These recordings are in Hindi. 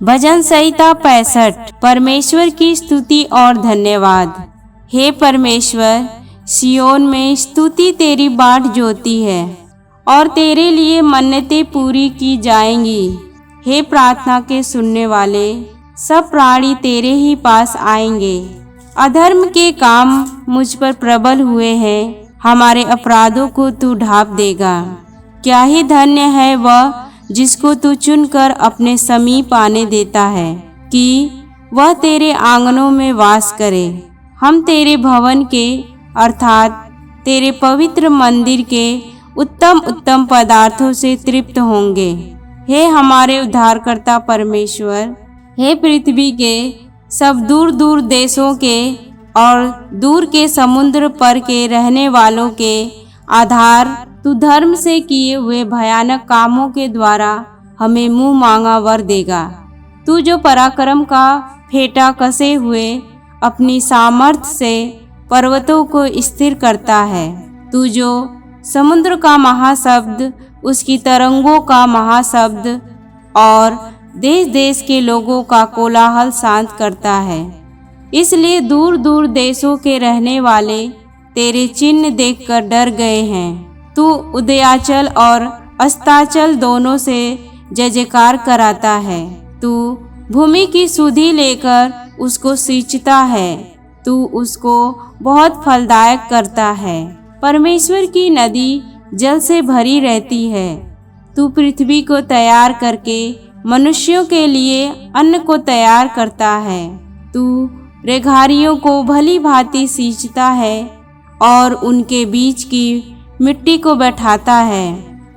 भजन संहिता 65। परमेश्वर की स्तुति और धन्यवाद। हे परमेश्वर, सियोन में स्तुति तेरी बाट जोती है और तेरे लिए मन्नतें पूरी की जाएंगी। हे प्रार्थना के सुनने वाले, सब प्राणी तेरे ही पास आएंगे। अधर्म के काम मुझ पर प्रबल हुए हैं, हमारे अपराधों को तू ढाँप देगा। क्या ही धन्य है वह जिसको तू चुनकर अपने समीप आने देता है कि वह तेरे आंगनों में वास करे। हम तेरे भवन के अर्थात तेरे पवित्र मंदिर के उत्तम उत्तम पदार्थों से तृप्त होंगे। हे हमारे उद्धारकर्ता परमेश्वर, हे पृथ्वी के सब दूर दूर देशों के और दूर के समुद्र पर के रहने वालों के आधार, तू धर्म से किए हुए भयानक कामों के द्वारा हमें मुंह मांगा वर देगा। तू जो पराक्रम का फेटा कसे हुए अपनी सामर्थ्य से पर्वतों को स्थिर करता है, तू जो समुद्र का महाशब्द, उसकी तरंगों का महाशब्द और देश देश के लोगों का कोलाहल शांत करता है। इसलिए दूर दूर देशों के रहने वाले तेरे चिन्ह देखकर डर गए हैं। तू उदयाचल और अस्ताचल दोनों से जय जयकार कराता है। तू भूमि की सुधि लेकर उसको सींचता है, तू उसको बहुत फलदायक करता है। परमेश्वर की नदी जल से भरी रहती है। तू पृथ्वी को तैयार करके मनुष्यों के लिए अन्न को तैयार करता है। तू रेघारियों को भली भांति सींचता है और उनके बीच की मिट्टी को बैठाता है।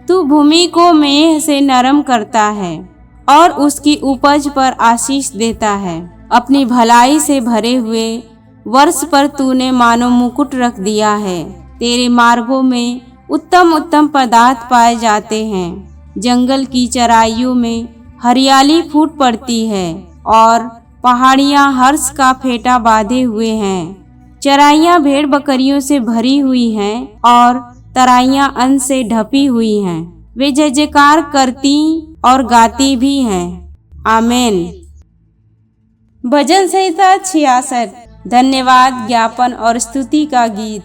तू भूमि को मेंह से नरम करता है और उसकी उपज पर आशीष देता है। अपनी भलाई से भरे हुए वर्ष पर तूने मानो मुकुट रख दिया है। तेरे मार्गों में उत्तम उत्तम पदार्थ पाए जाते हैं। जंगल की चराइयों में हरियाली फूट पड़ती है और पहाड़ियां हर्ष का फेटा बांधे हुए हैं। चराइयां भेड़ बकरियों से भरी हुई हैं और तराइयां अन्न से ढपी हुई हैं। वे जय जयकार करती और गाती भी हैं। आमीन। भजन संहिता 66। धन्यवाद, ज्ञापन और स्तुति का गीत।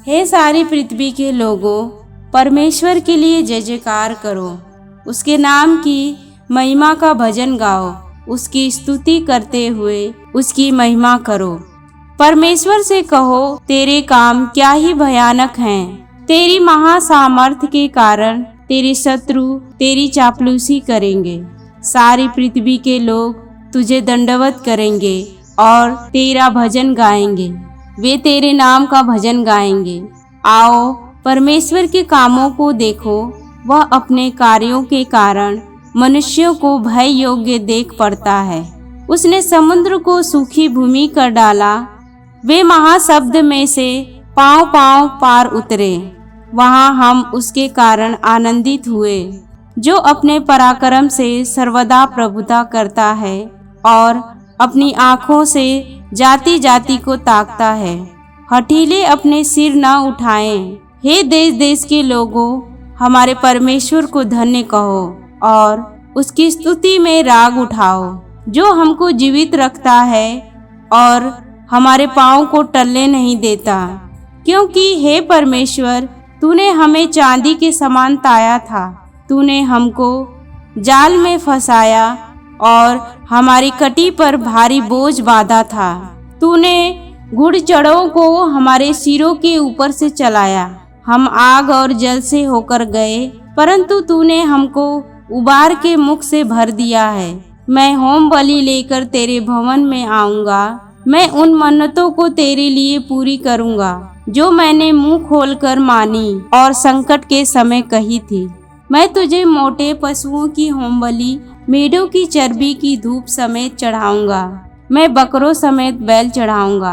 हे सारी पृथ्वी के लोगों, परमेश्वर के लिए जय जयकार करो। उसके नाम की महिमा का भजन गाओ। उसकी स्तुति करते हुए उसकी महिमा करो। परमेश्वर से कहो, तेरे काम क्या ही भयानक हैं। तेरी महासामर्थ्य के कारण तेरे शत्रु तेरी चापलूसी करेंगे। सारी पृथ्वी के लोग तुझे दंडवत करेंगे और तेरा भजन गाएंगे। वे तेरे नाम का भजन गाएंगे। आओ, परमेश्वर के कामों को देखो। वह अपने कार्यों के कारण मनुष्यों को भय योग्य देख पड़ता है। उसने समुद्र को सूखी भूमि कर डाला। वे महाशब्द में से पांव पांव पार उतरे। वहां हम उसके कारण आनंदित हुए, जो अपने पराक्रम से सर्वदा प्रभुता करता है और अपनी आँखों से जाति जाति को ताकता है। हठीले अपने सिर न उठाएं। हे देश देश के लोगों, हमारे परमेश्वर को धन्य कहो और उसकी स्तुति में राग उठाओ, जो हमको जीवित रखता है और हमारे पाँव को टलने नहीं देता। क्योंकि हे परमेश्वर, तूने हमें चांदी के समान ताया था। तूने हमको जाल में फंसाया और हमारी कटी पर भारी बोझ बांधा था। तूने घुड़चढ़ों को हमारे सिरों के ऊपर से चलाया। हम आग और जल से होकर गए, परंतु तूने हमको उबार के मुख से भर दिया है। मैं होम बलि लेकर तेरे भवन में आऊँगा। मैं उन मन्नतों को तेरे लिए पूरी करूँगा जो मैंने मुंह खोलकर मानी और संकट के समय कही थी। मैं तुझे मोटे पशुओं की होमबलि, मेढ़ों की चर्बी की धूप समेत चढ़ाऊंगा। मैं बकरों समेत बैल चढ़ाऊंगा।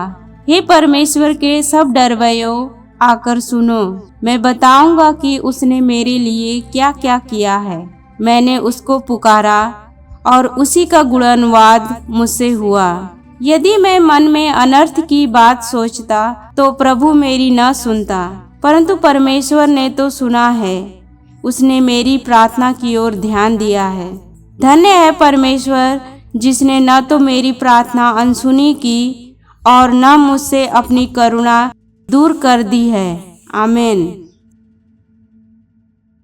हे परमेश्वर के सब डरवैयों, आकर सुनो। मैं बताऊंगा कि उसने मेरे लिए क्या क्या किया है। मैंने उसको पुकारा और उसी का गुणानुवाद मुझसे हुआ। यदि मैं मन में अनर्थ की बात सोचता तो प्रभु मेरी न सुनता, परंतु परमेश्वर ने तो सुना है। उसने मेरी प्रार्थना की ओर ध्यान दिया है। धन्य है परमेश्वर जिसने न तो मेरी प्रार्थना अनसुनी की और न मुझसे अपनी करुणा दूर कर दी है। आमीन।